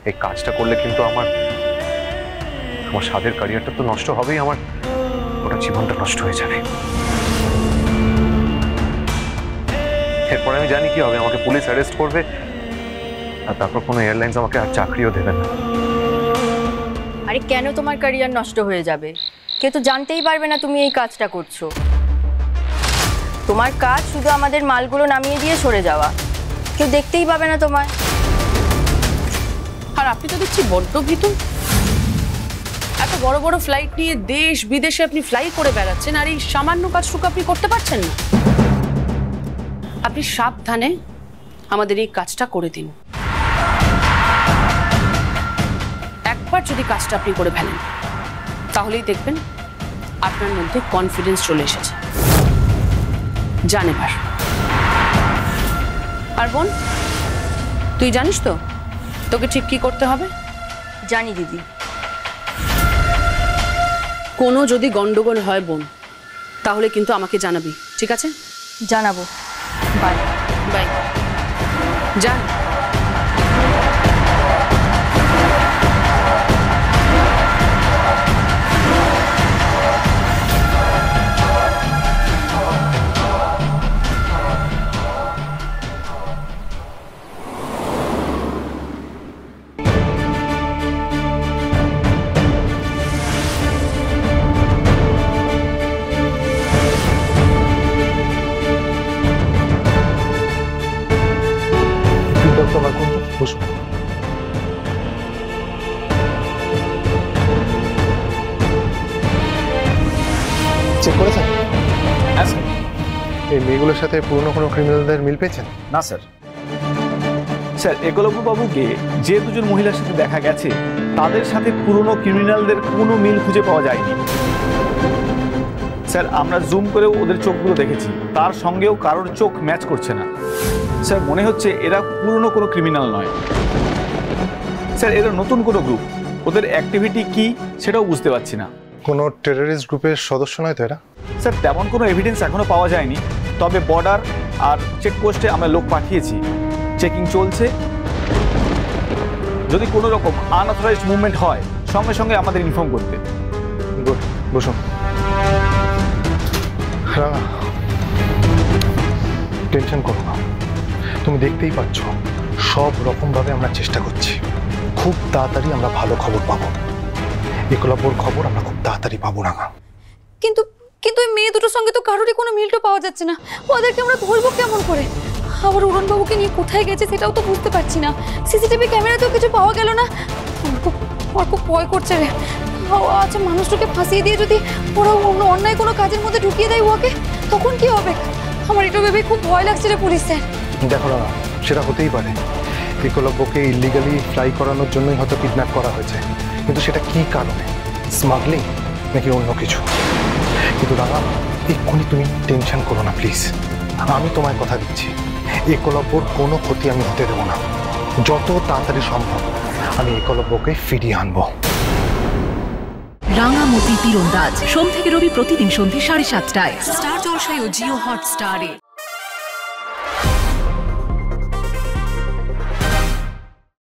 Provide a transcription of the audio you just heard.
এই কাজটা করলে কিন্তু আমার স্বাদের ক্যারিয়ারটা তো নষ্ট হবেই, আমার ওটা জীবনটা নষ্ট হয়ে যাবে। এরপরে আমি জানি কি হবে, আমাকে পুলিশ অ্যারেস্ট করবে আর তারপর কোনো এয়ারলাইন্স আমাকে আর চাকরিও দেবে না। আরে কেন তোমার ক্যারিয়ার নষ্ট হয়ে যাবে? কেউ তো জানতেই পারবে না তুমি এই কাজটা করছো। তোমার কাজ শুধু আমাদের মালগুলো নামিয়ে দিয়ে সরে যাওয়া, কেউ দেখতেই পাবে না তোমার। আর আপনি তো দেখছি বড্ড ভীতু। এত বড় বড় ফ্লাইট নিয়ে দেশ বিদেশে আপনি ফ্লাই করে বেড়াচ্ছেন, আর এই সামান্য কাজটুকু আপনি করতে পারছেন না। আপনি সাবধানে আমাদের এই কাজটা করে দিন। একবার যদি কাজটা আপনি করে ফেলেন তাহলেই দেখবেন আপনার মধ্যে কনফিডেন্স চলে এসেছে। যান এবার। আর বোন, তুই জানিস তো তোকে ঠিক কি করতে হবে? জানি দিদি। কোনো যদি গন্ডগোল হয় বোন, তাহলে কিন্তু আমাকে জানাবি, ঠিক আছে? জানাবো। Bye bye. যান। চেক করেছেন? হ্যাঁ স্যার। এই মেয়েগুলোর সাথে পুরনো কোনো ক্রিমিনালদের মিল পেয়েছেন? না স্যার। স্যার, একলব্য বাবুকে যে দুজন মহিলার সাথে দেখা গেছে তাদের সাথে পুরনো ক্রিমিনালদের কোনো মিল খুঁজে পাওয়া যায়নি। স্যার, আমরা জুম করেও ওদের চোখগুলো দেখেছি, তার সঙ্গেও কারোর চোখ ম্যাচ করছে না। স্যার, মনে হচ্ছে এরা পুরনো কোনো ক্রিমিনাল নয়। স্যার, এরা নতুন কোনো গ্রুপ, ওদের অ্যাক্টিভিটি কি সেটাও বুঝতে পারছি না। কোনো টেররিস্ট গ্রুপের সদস্য নয় তো এরা? স্যার, তেমন কোনো এভিডেন্স এখনো পাওয়া যায়নি, তবে বর্ডার আর চেকপোস্টে আমরা লোক পাঠিয়েছি, চেকিং চলছে। যদি কোনো রকম আনঅথরাইজড মুভমেন্ট হয় সঙ্গে সঙ্গে আমাদের ইনফর্ম করতে। গুড, বসুন। টেনশন করো না, তুমি দেখতেই পাচ্ছ সব রকমভাবে আমরা চেষ্টা করছি। খুব তাড়াতাড়ি আমরা ভালো খবর পাবো। একলব্যর খবর আমরা খুব তাড়াতাড়ি পাবো না। কিন্তু কিন্তু এই মেয়ে দুটোর সঙ্গে তো কারোরই কোনো মিলটা পাওয়া যাচ্ছে না। ওদেরকে আমরা ধরবো কেমন করে? আবার উড়নবাবুকে নিয়ে কোথায় গেছে সেটাও তো বুঝতে পারছি না। সিসিটিভি ক্যামেরাতেও কিছু পাওয়া গেল না। আমার খুব ভয় করছে রে। আচ্ছা, মানুষটাকে ফাঁসিয়ে দিয়ে যদি ওরা অন্যায় কোনো কাজের মধ্যে ঢুকিয়ে দেয় ওকে, তখন কি হবে? আমার এটা ভেবে খুব ভয় লাগছে রে পুলিশ স্যার। দেখো না, সেটা হতেই পারে। একলব্যকে ইলিগালি ফ্লাই করানোর জন্যই হয়তো কিডন্যাপ করা হয়েছে, কিন্তু সেটা কি কারণে? স্মাগলিং নাকি অন্য কিছু? কিন্তু দাদা, এক্ষুনি তুমি টেনশন করো না প্লিজ। আমি তোমায় কথা দিচ্ছি, একলব্যর কোনো ক্ষতি আমি হতে দেবো না। যত তাড়াতাড়ি সম্ভব আমি একলব্যকে ফিরিয়ে আনবো। রাঙামতি তীরন্দাজ সোম থেকে রবি প্রতিদিন সন্ধ্যে 7:30টায় স্টার জলসায় ও জিও হটস্টারে।